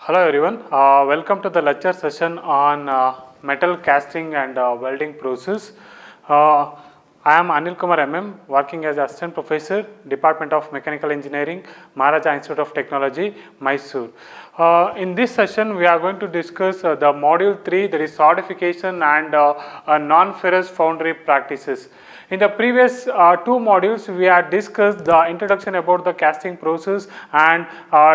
Hello everyone, welcome to the lecture session on metal casting and welding process. Uh, I am Anil Kumar MM, working as Assistant Professor, Department of Mechanical Engineering, Maharaja Institute of Technology, Mysore. In this session, we are going to discuss the module 3, that is solidification and non-ferrous foundry practices. In the previous two modules, we had discussed the introduction about the casting process and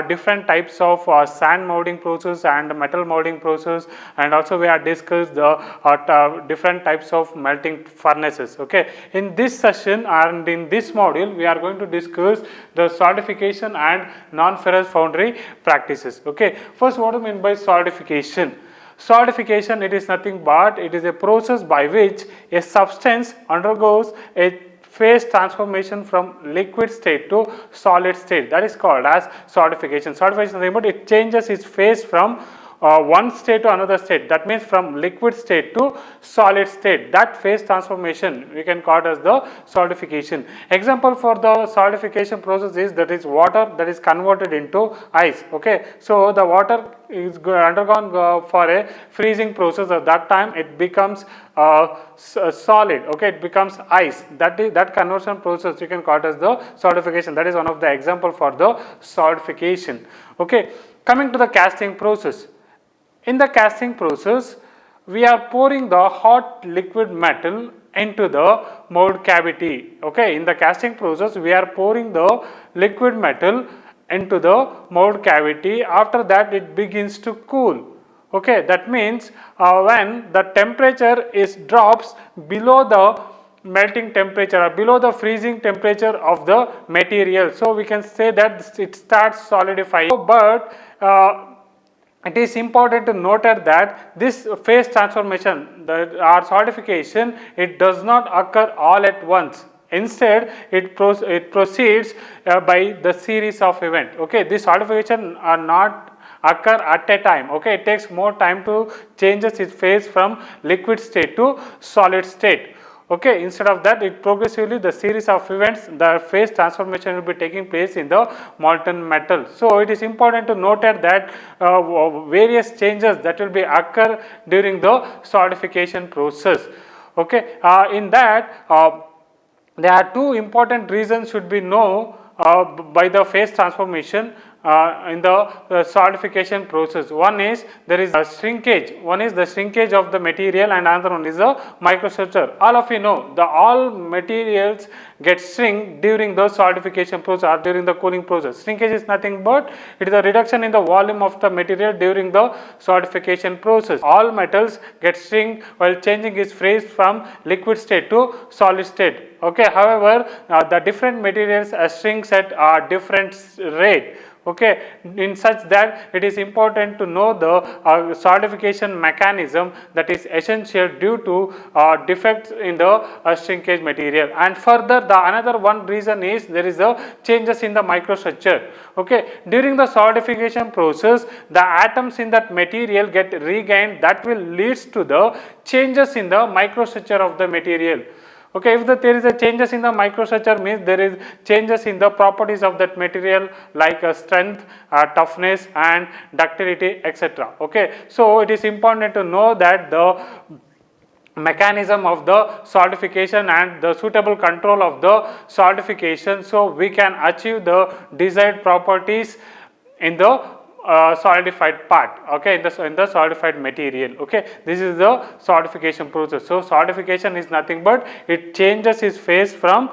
different types of sand molding process and metal molding process, and also we had discussed the different types of melting furnaces. Okay, in this session and in this module, we are going to discuss the solidification and non-ferrous foundry practices. Okay, first, what do you mean by solidification? Solidification, it is nothing but it is a process by which a substance undergoes a phase transformation from liquid state to solid state. That is called as solidification. Solidification is nothing but it changes its phase from one state to another state. That means from liquid state to solid state. That phase transformation we can call it as the solidification. Example for the solidification process is that is water that is converted into ice. Okay, so the water is undergone for a freezing process. At that time it becomes solid. Okay, it becomes ice. That conversion process you can call it as the solidification. That is one of the example for the solidification. Okay, coming to the casting process. In the casting process, we are pouring the hot liquid metal into the mold cavity. Okay, in the casting process, we are pouring the liquid metal into the mold cavity. After that, it begins to cool. Okay, that means when the temperature is drops below the melting temperature or below the freezing temperature of the material, so we can say that it starts solidifying. But it is important to note that this phase transformation or solidification, it does not occur all at once. Instead, it proceeds by the series of events. Okay, this solidification are not occur at a time. Okay, it takes more time to changes its phase from liquid state to solid state. Okay, instead of that, it progressively the series of events, the phase transformation will be taking place in the molten metal. So it is important to note that various changes that will be occur during the solidification process. Okay, in that there are two important reasons should be known by the phase transformation in the solidification process. One is there is a shrinkage. One is the shrinkage of the material, and another one is the microstructure. All of you know the all materials get shrink during the solidification process or during the cooling process. Shrinkage is nothing but it is a reduction in the volume of the material during the solidification process. All metals get shrink while changing its phase from liquid state to solid state. Okay, however, the different materials shrinks at a different rate. Okay, in such that it is important to know the solidification mechanism that is essential due to defects in the shrinkage material. And further, the another one reason is there is a changes in the microstructure. Okay, during the solidification process, the atoms in that material get regained. That will leads to the changes in the microstructure of the material. Okay, if there is a changes in the microstructure, means there is changes in the properties of that material like strength, toughness and ductility, etc. Okay, so it is important to know that the mechanism of the solidification and the suitable control of the solidification, so we can achieve the desired properties in the solidified part. Okay, in the solidified material. Okay, this is the solidification process. So solidification is nothing but it changes its phase from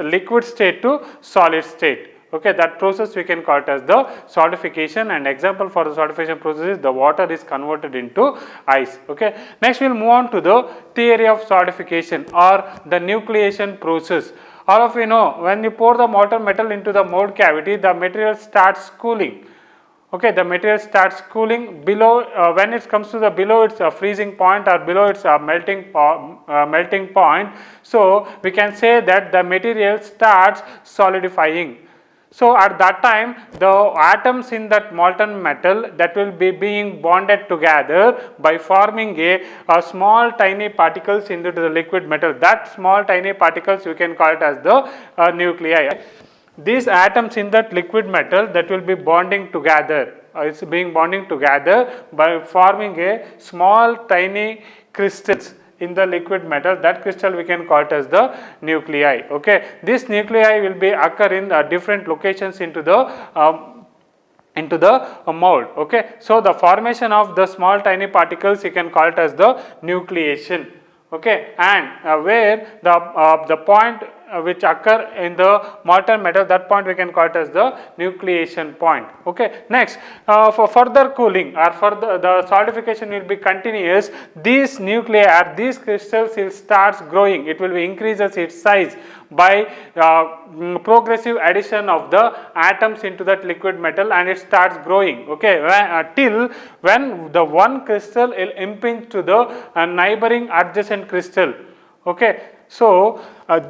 liquid state to solid state. Okay, that process we can call it as the solidification, and example for the solidification process is the water is converted into ice. Okay, next we will move on to the theory of solidification or the nucleation process. All of you know when you pour the molten metal into the mold cavity, the material starts cooling. Okay, the material starts cooling below when it comes to the below its freezing point or below its melting point. So we can say that the material starts solidifying. So at that time, the atoms in that molten metal that will be being bonded together by forming a small tiny particles into the liquid metal. That small tiny particles you can call it as the nuclei. These atoms in that liquid metal that will be bonding together. It's being bonding together by forming a small tiny crystals in the liquid metal. That crystal we can call it as the nuclei. Okay, this nuclei will be occur in different locations into the mold. Okay, so the formation of the small tiny particles you can call it as the nucleation. Okay, and where the point which occur in the molten metal, that point we can call it as the nucleation point. Okay, next for further cooling or further the solidification will be continuous. These nuclei or these crystals will starts growing. It will be increases its size by progressive addition of the atoms into that liquid metal, and it starts growing. Okay, till when the one crystal will impinge to the neighboring adjacent crystal. Okay, so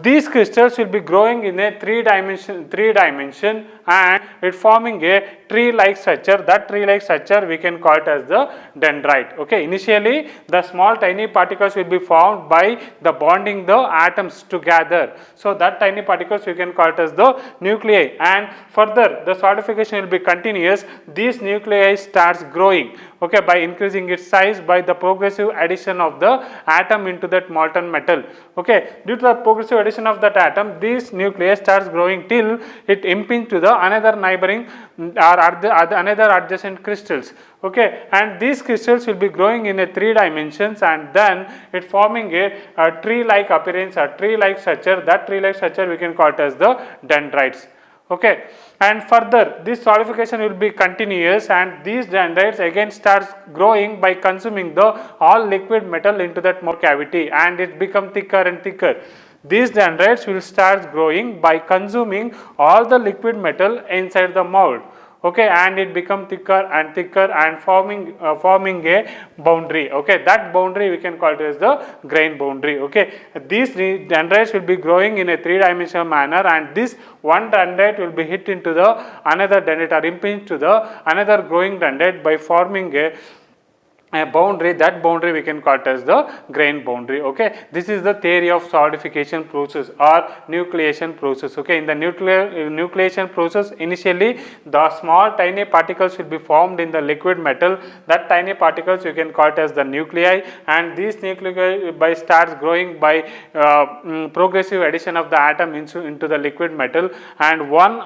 these crystals will be growing in a three dimension and it forming a tree like structure. That tree like structure we can call it as the dendrite. Okay, initially the small tiny particles will be formed by the bonding the atoms together. So that tiny particles we can call it as the nuclei, and further the solidification will be continuous. These nuclei starts growing, okay, by increasing its size by the progressive addition of the atom into that molten metal. Okay, due to the progressive addition of that atom, this nucleus starts growing till it impinges to the another neighboring or another adjacent crystals. Okay, and these crystals will be growing in a three dimensions, and then it forming a tree like appearance, a tree like structure. That tree like structure we can call it as the dendrites. Okay, and further this solidification will be continuous, and these dendrites again starts growing by consuming the all liquid metal into that mold cavity, and it become thicker and thicker. These dendrites will start growing by consuming all the liquid metal inside the mold. Okay, and it become thicker and thicker and forming a boundary. Okay, that boundary we can call it as the grain boundary. Okay, these dendrites will be growing in a three-dimensional manner, and this one dendrite will be hit into the another dendrite or impinged to the another growing dendrite by forming a boundary. That boundary we can call it as the grain boundary. Okay, this is the theory of solidification process or nucleation process. Okay, in the nucleation process, initially the small tiny particles will be formed in the liquid metal. That tiny particles you can call it as the nuclei, and these nuclei by starts growing by progressive addition of the atom into the liquid metal, and one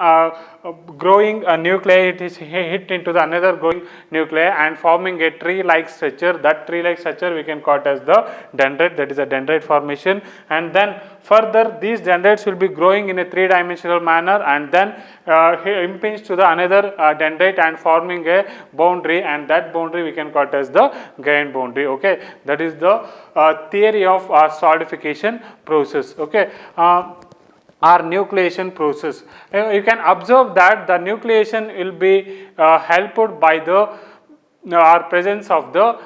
growing nuclei it is hit into the another growing nuclei and forming a tree like structure. That tree like structure we can call it as the dendrite. That is a dendrite formation, and then further these dendrites will be growing in a three-dimensional manner, and then impinge to the another dendrite and forming a boundary, and that boundary we can call it as the grain boundary. Okay, that is the theory of solidification process. Okay, or nucleation process. You can observe that the nucleation will be helped by the or presence of the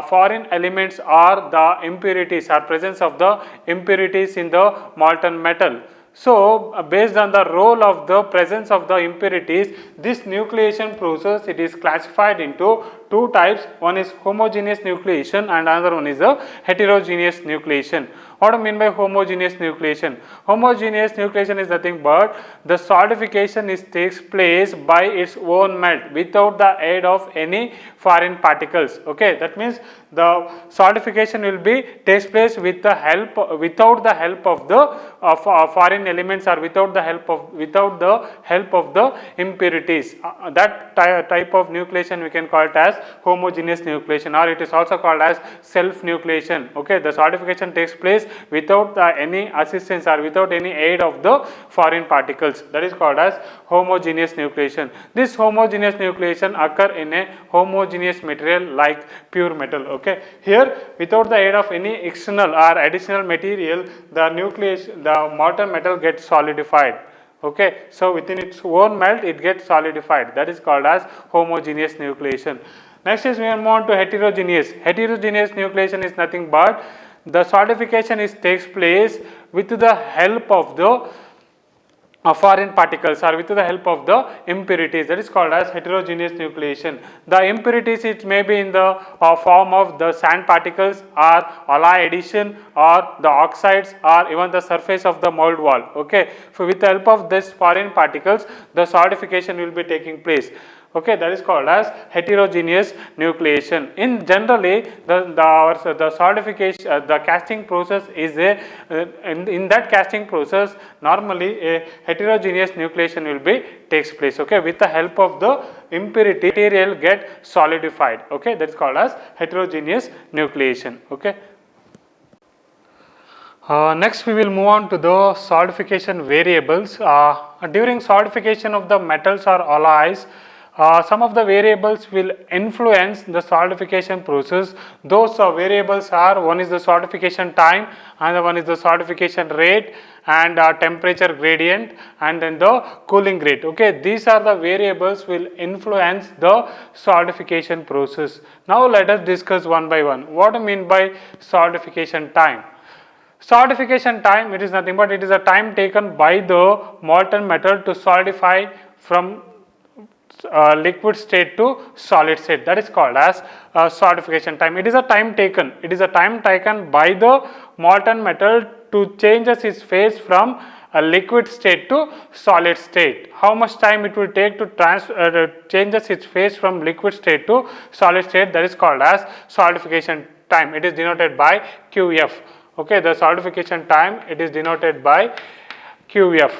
foreign elements or the impurities, or presence of the impurities in the molten metal. So, based on the role of the presence of the impurities, this nucleation process it is classified into two types. One is homogeneous nucleation and another one is the heterogeneous nucleation. What do I mean by homogeneous nucleation? Homogeneous nucleation is nothing but the solidification takes place by its own melt without the aid of any foreign particles. Okay, that means the solidification will be takes place with the help without the help of the foreign elements, or without the help of the impurities. That type of nucleation we can call it as homogeneous nucleation, or it is also called as self nucleation. Okay, the solidification takes place without any assistance or without any aid of the foreign particles. That is called as homogeneous nucleation. This homogeneous nucleation occur in a homogeneous material like pure metal. Okay, here without the aid of any external or additional material, the molten metal gets solidified. Okay, so within its own melt it gets solidified. That is called as homogeneous nucleation. Next is we move on to heterogeneous. Heterogeneous nucleation is nothing but the solidification takes place with the help of the foreign particles or with the help of the impurities. That is called as heterogeneous nucleation. The impurities it may be in the form of the sand particles or alloy addition or the oxides or even the surface of the mold wall. Okay, so with the help of this foreign particles the solidification will be taking place. Okay, that is called as heterogeneous nucleation. In generally, the solidification, the casting process is in that casting process, normally a heterogeneous nucleation will be takes place. Okay, with the help of the impurity, material get solidified. Okay, that is called as heterogeneous nucleation. Okay. Next we will move on to the solidification variables. During solidification of the metals or alloys, some of the variables will influence the solidification process. Those variables are, one is the solidification time, another one is the solidification rate and temperature gradient, and then the cooling rate. Okay, these are the variables will influence the solidification process. Now let us discuss one by one. What I mean by solidification time? Solidification time, it is nothing but it is a time taken by the molten metal to solidify from liquid state to solid state. That is called as solidification time. It is a time taken. It is a time taken by the molten metal to changes its phase from a liquid state to solid state. How much time it will take to changes its phase from liquid state to solid state? That is called as solidification time. It is denoted by QF. Okay, the solidification time, it is denoted by QF.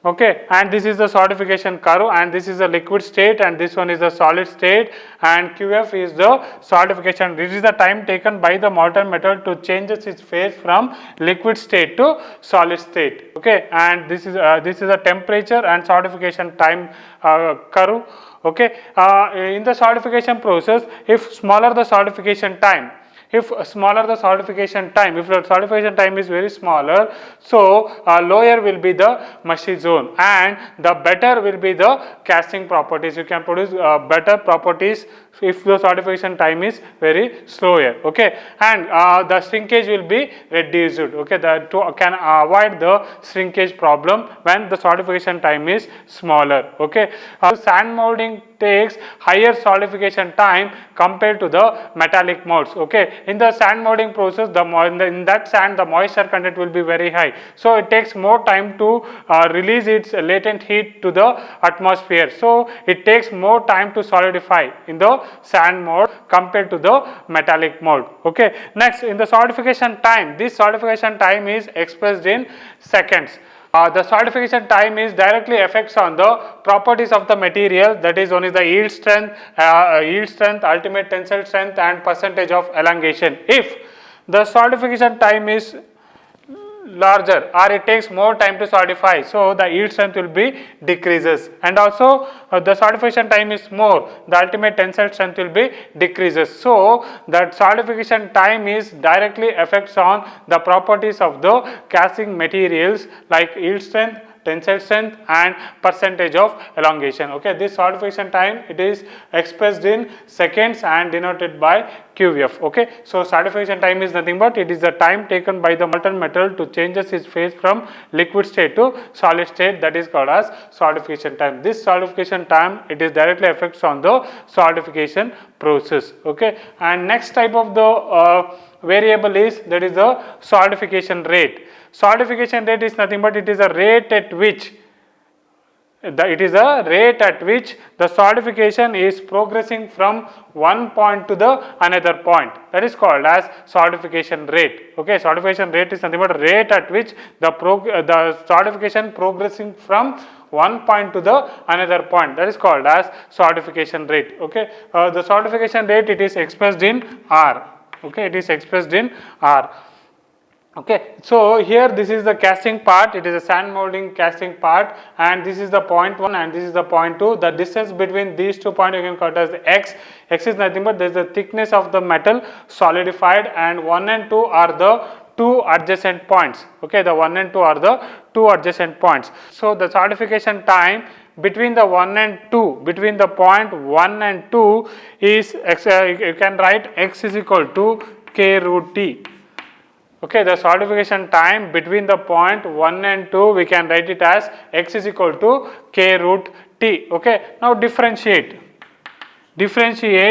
Okay, and this is the solidification curve, and this is the liquid state, and this one is the solid state, and QF is the solidification. This is the time taken by the molten metal to changes its phase from liquid state to solid state. Okay, and this is a temperature and solidification time curve. Okay, in the solidification process, if smaller the solidification time, if smaller the solidification time, if the solidification time is very smaller, so lower will be the mushy zone and the better will be the casting properties. You can produce better properties if the solidification time is very slower. Okay, and the shrinkage will be reduced. Okay, to can avoid the shrinkage problem when the solidification time is smaller. Okay, sand molding takes higher solidification time compared to the metallic molds. Okay, in the sand molding process, in that sand the moisture content will be very high, so it takes more time to release its latent heat to the atmosphere. So it takes more time to solidify in the sand mold compared to the metallic mold. Okay, next, in the solidification time, this solidification time is expressed in seconds. The solidification time is directly affects on the properties of the material, that is, one is the yield strength, ultimate tensile strength and percentage of elongation. If the solidification time is larger or it takes more time to solidify, so the yield strength will be decreases, and also the solidification time is more, the ultimate tensile strength will be decreases. So that solidification time is directly affects on the properties of the casting materials like yield strength, tensile strength and percentage of elongation. Okay, this solidification time, it is expressed in seconds and denoted by QF. Okay, so solidification time is nothing but it is the time taken by the molten metal to changes its phase from liquid state to solid state, that is called as solidification time. This solidification time, it is directly affects on the solidification process. Okay, and next type of the variable is, that is the solidification rate. Solidification rate is nothing but it is a rate at which the solidification is progressing from one point to the another point. That is called as solidification rate. Okay, solidification rate is nothing but rate at which the solidification progressing from one point to the another point. That is called as solidification rate. Okay, the solidification rate, it is expressed in R. Okay, it is expressed in R. Okay, so here this is the casting part, it is a sand molding casting part, and this is the point 1 and this is the point 2. The distance between these 2 points you can call it as X. X is nothing but there is the thickness of the metal solidified, and 1 and 2 are the two adjacent points. Okay, the 1 and 2 are the two adjacent points. So the solidification time between the 1 and 2, between the point 1 and 2 is X, you can write X is equal to K root T. Okay, the solidification time between the point 1 and 2, we can write it as X is equal to K root T. Okay, now differentiate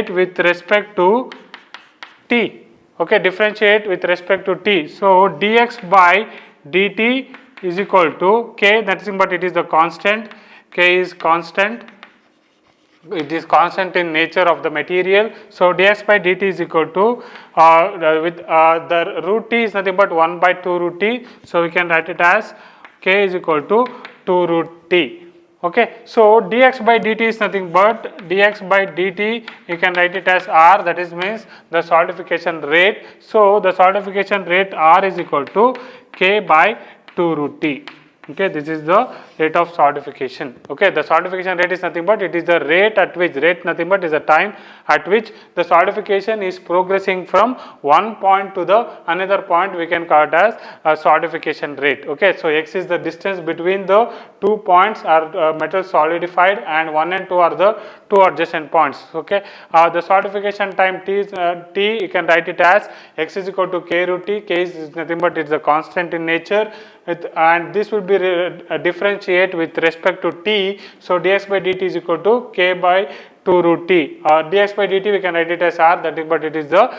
with respect to T. Okay, differentiate with respect to T. So dx by dt is equal to K, nothing but it is the constant, K is constant, it is constant in nature of the material. So dx by dt is equal to with the root t is nothing but 1 by 2 root t. So we can write it as k is equal to 2 root t. Okay, so dx by dt is nothing but dx by dt, you can write it as r, that is means the solidification rate. So the solidification rate r is equal to k by 2 root t. Okay, this is the rate of solidification. Okay, the solidification rate is nothing but it is the rate at which, rate nothing but is the time at which the solidification is progressing from one point to the another point, we can call it as a solidification rate. Okay, so x is the distance between the 2 points are metal solidified, and 1 and 2 are the 2 adjacent points. Okay, the solidification time t is t, you can write it as x is equal to k root t. K is nothing but it's a constant in nature, and this will be differentiate with respect to t. So dx by dt is equal to k by 2 root t. Dx by dt we can write it as r, that is, but it is the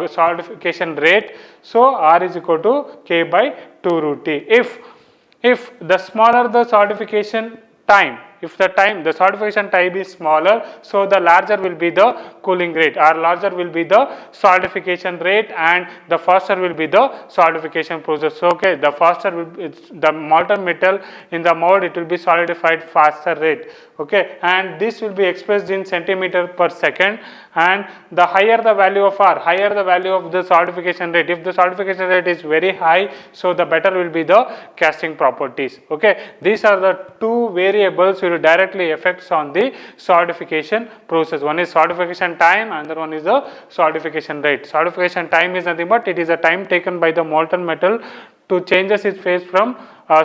solidification rate. So r is equal to k by 2 root t. If the smaller the solidification time, if the solidification time is smaller, so the larger will be the cooling rate, or larger will be the solidification rate, and the faster will be the solidification process. So, okay, the faster will be, the molten metal in the mold, it will be solidified faster rate. Okay, and this will be expressed in centimeter per second, and the higher the value of r, higher the value of the solidification rate. If the solidification rate is very high, so the better will be the casting properties. Okay, these are the two variables will directly affects on the solidification process. One is solidification time, another one is the solidification rate. Solidification time is nothing but it is a time taken by the molten metal to changes its phase from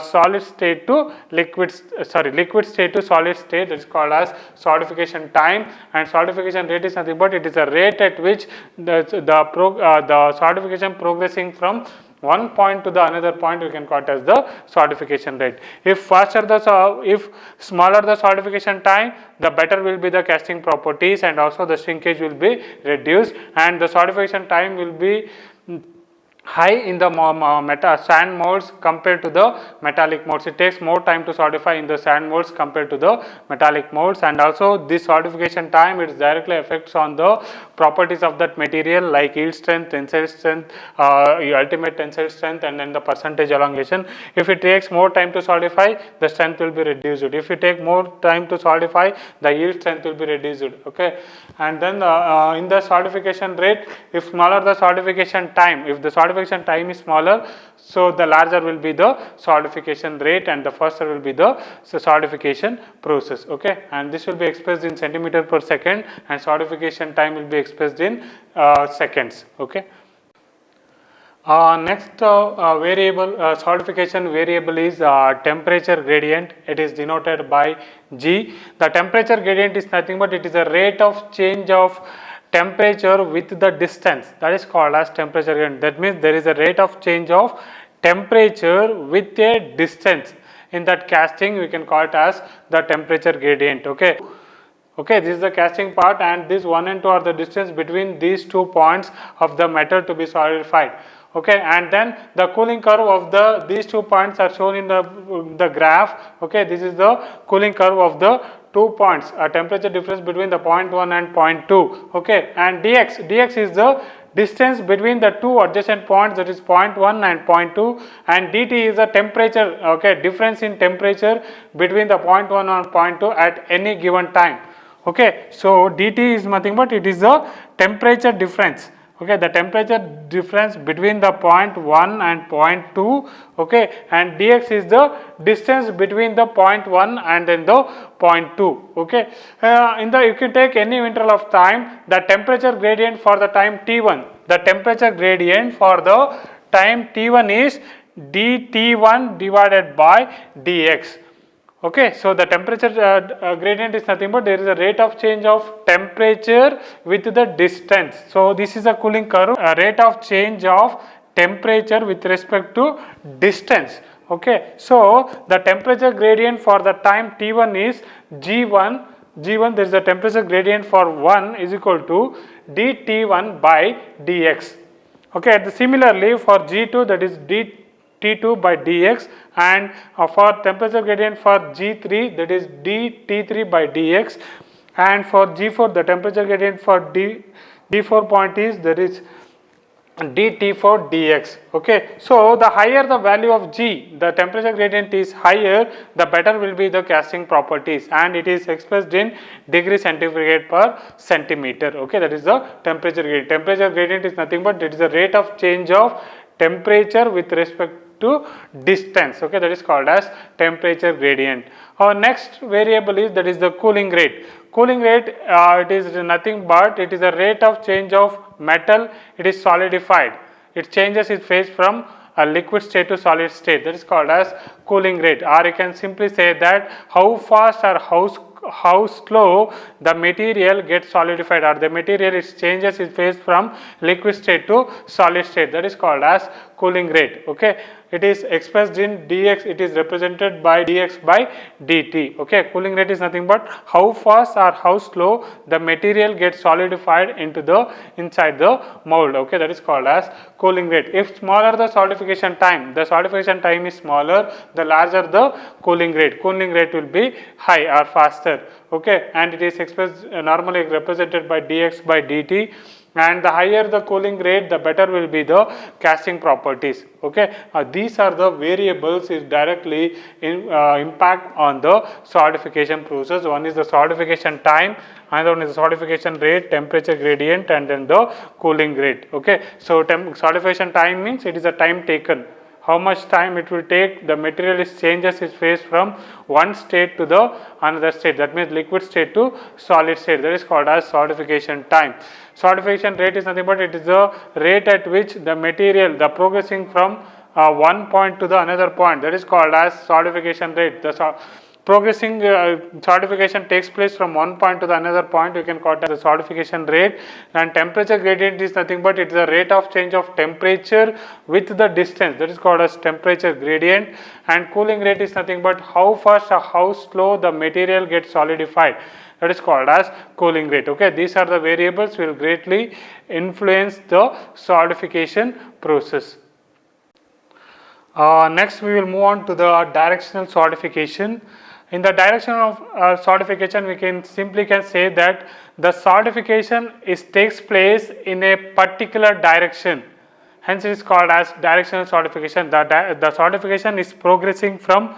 solid state to liquid state to solid state. That is called as solidification time, and solidification rate is nothing but it is a rate at which the solidification progressing from one point to the another point, we can call it as the solidification rate. If smaller the solidification time, the better will be the casting properties, and also the shrinkage will be reduced, and the solidification time will be high in the sand molds compared to the metallic molds. It takes more time to solidify in the sand molds compared to the metallic molds, and also this solidification time, it directly affects on the properties of that material like yield strength, tensile strength, ultimate tensile strength, and then the percentage elongation. If it takes more time to solidify, the strength will be reduced. If you take more time to solidify, the yield strength will be reduced. Okay, and then in the solidification rate, if smaller the solidification time, if the solidification time is smaller, so the larger will be the solidification rate, and the faster will be the solidification process. Okay, and this will be expressed in centimeter per second, and solidification time will be expressed in seconds. Okay. Next variable, solidification variable is temperature gradient. It is denoted by G. The temperature gradient is nothing but it is a rate of change of temperature with the distance, that is called as temperature gradient. That means there is a rate of change of temperature with a distance. In that casting, we can call it as the temperature gradient. Okay. Okay, this is the casting part, and this 1 and 2 are the distance between these 2 points of the metal to be solidified. Okay, and then the cooling curve of these 2 points are shown in the graph. Okay, this is the cooling curve of the 2 points, a temperature difference between the point 1 and point 2. Okay, and dx is the distance between the 2 adjacent points, that is point 1 and point 2, and dt is the temperature, okay, difference in temperature between the point 1 and point 2 at any given time. Okay, so dt is nothing but it is the temperature difference. Okay, the temperature difference between the point 1 and point 2. Okay, and dx is the distance between the point 1 and then the point 2. Okay, you can take any interval of time, the temperature gradient for the time t1, the temperature gradient for the time t1 is dt1 divided by dx. Okay, so the temperature gradient is nothing but there is a rate of change of temperature with the distance. So this is a cooling curve, a rate of change of temperature with respect to distance. Okay, so the temperature gradient for the time t1 is g1. There is a temperature gradient for 1 is equal to dt1 by dx. Okay, similarly for g2, that is dt2 by dx, and for temperature gradient for G3, that is dt3 by dx, and for G4 the temperature gradient for D4 point is there is dt for dx. Okay, so the higher the value of G, the temperature gradient is higher, the better will be the casting properties, and it is expressed in degree centigrade per centimeter. Okay, that is the temperature gradient. Temperature gradient is nothing but it is the rate of change of temperature with respect to distance. Okay, that is called as temperature gradient. Our next variable is that is the cooling rate. Cooling rate, it is nothing but it is the rate of change of metal. It is solidified. It changes its phase from a liquid state to solid state. That is called as cooling rate. Or you can simply say that how fast or how slow the material gets solidified, or the material it changes its phase from liquid state to solid state. That is called as cooling rate. Okay, it is expressed in dx. It is represented by dx by dt. Okay, cooling rate is nothing but how fast or how slow the material gets solidified into the inside the mold. Okay, that is called as cooling rate. If smaller the solidification time is smaller, the larger the cooling rate. Cooling rate will be high or faster. Okay, and it is expressed normally represented by dx by dt. And the higher the cooling rate, the better will be the casting properties. Okay, these are the variables is directly impact on the solidification process. One is the solidification time, another one is the solidification rate, temperature gradient, and then the cooling rate. Okay, so solidification time means it is a time taken. How much time it will take the material changes its phase from one state to the another state, that means liquid state to solid state. That is called as solidification time. Solidification rate is nothing but it is the rate at which the material the progressing from one point to the another point, that is called as solidification rate. The progressing solidification takes place from one point to the another point, you can call it as the solidification rate. And temperature gradient is nothing but it is the rate of change of temperature with the distance, that is called as temperature gradient. And cooling rate is nothing but how fast or how slow the material gets solidified, that is called as cooling rate. Okay, these are the variables will greatly influence the solidification process. Next we will move on to the directional solidification. In the direction of solidification, we can say that the solidification takes place in a particular direction. Hence, it is called as directional solidification. The solidification is progressing from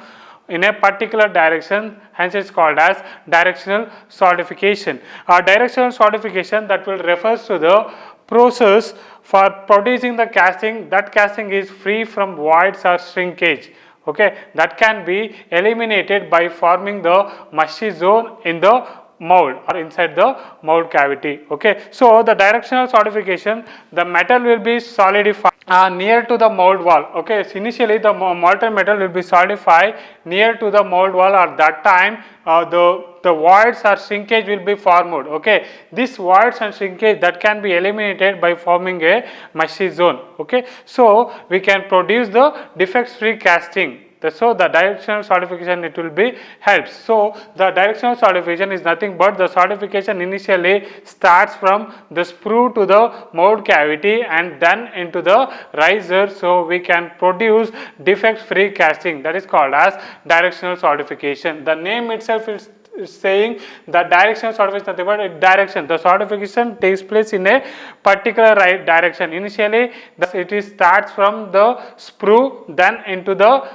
in a particular direction. Hence, it is called as directional solidification. Directional solidification that will refers to the process for producing the casting. That casting is free from voids or shrinkage. Okay, that can be eliminated by forming the mushy zone in the mold or inside the mold cavity. Okay, so the directional solidification, the metal will be solidified near to the mold wall. Okay, so initially the molten metal will be solidified near to the mold wall. At that time the voids or shrinkage will be formed. Okay, this voids and shrinkage that can be eliminated by forming a mushy zone. Okay, so we can produce the defect free casting. So the directional solidification it will be helps. So the directional solidification is nothing but the solidification initially starts from the sprue to the mold cavity and then into the riser. So we can produce defect free casting, that is called as directional solidification. The name itself is saying the directional solidification, nothing but direction. The solidification takes place in a particular right direction. Initially it starts from the sprue, then into the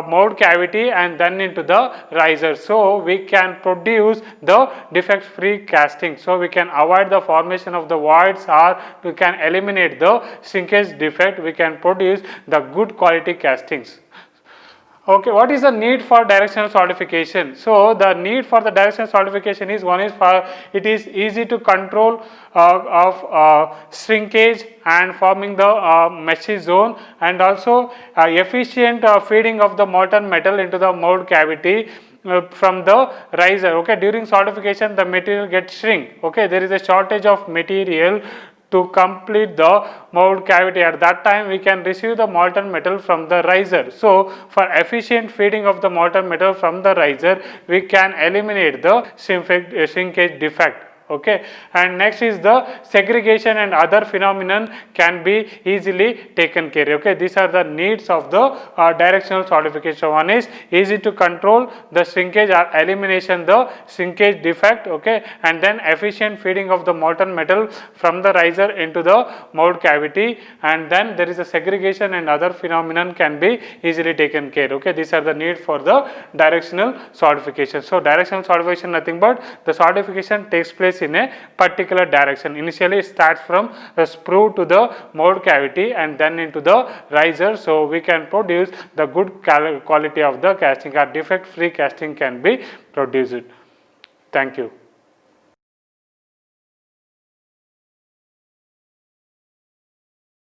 mold cavity and then into the riser. So we can produce the defect free casting. So we can avoid the formation of the voids or we can eliminate the shrinkage defect. We can produce the good quality castings. Okay, what is the need for directional solidification? So the need for the directional solidification is one is for it is easy to control of shrinkage and forming the meshy zone, and also efficient feeding of the molten metal into the mold cavity from the riser. Okay, during solidification the material gets shrink. Okay, there is a shortage of material to complete the mold cavity. At that time we can receive the molten metal from the riser. So for efficient feeding of the molten metal from the riser, we can eliminate the shrinkage defect. Okay, and next is the segregation and other phenomenon can be easily taken care. Okay, these are the needs of the directional solidification. One is easy to control the shrinkage or elimination the shrinkage defect. Okay, and then efficient feeding of the molten metal from the riser into the mold cavity, and then there is a segregation and other phenomenon can be easily taken care. Okay, these are the need for the directional solidification. So directional solidification nothing but the solidification takes place in a particular direction. Initially it starts from the sprue to the mold cavity and then into the riser, so we can produce the good quality of the casting, or defect free casting can be produced. Thank you.